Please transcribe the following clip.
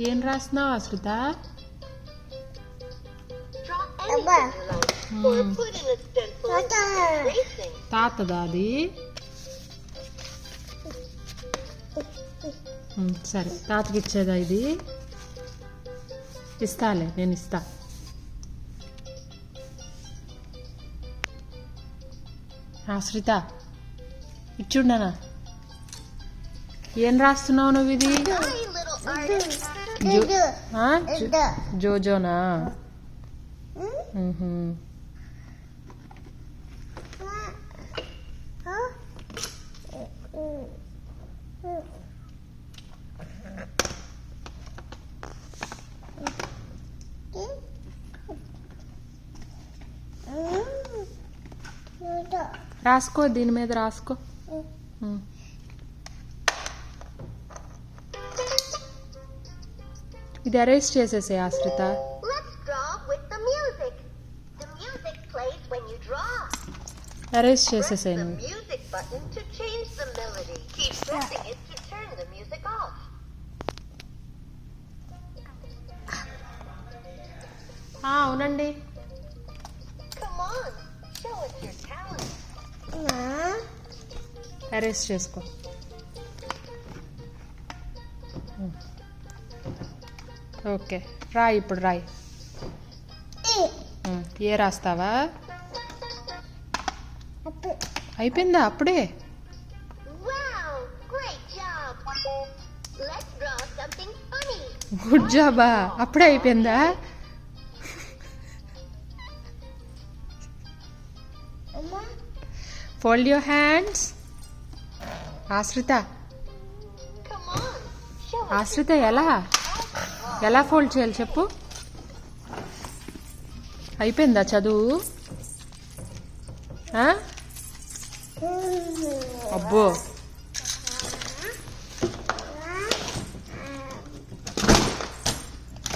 ఏం రాస్తున్నావు ఆశ్రిత? తాతదా అది? సరే, తాతకి ఇచ్చేదా ఇది? ఇస్తాలే, నేను ఇస్తా. ఆశ్రిత ఇచ్చుండనా? ఏం రాస్తున్నావు నువ్వు ఇది? జోజోనా? రాసుకో, దీని మీద రాసుకో. ఇది అరేంజ్ చేసేసే ఆశ్రిత. అరేంజ్ చేసేసే నువ్వు. అవునండి. అరేంజ్ చేసుకో. ఓకే, రాయి, ఇప్పుడు రాయి. ఏ రాస్తావా? అయిపోయిందా అప్పుడే? గుడ్ జాబా, అప్పుడే అయిపోయిందా? Fold your hands. ఆశ్రిత, ఆశ్రిత ఎలా ఫోల్డ్ చేయాలి చెప్పు. అయిపోయిందా చదువు? అబ్బో.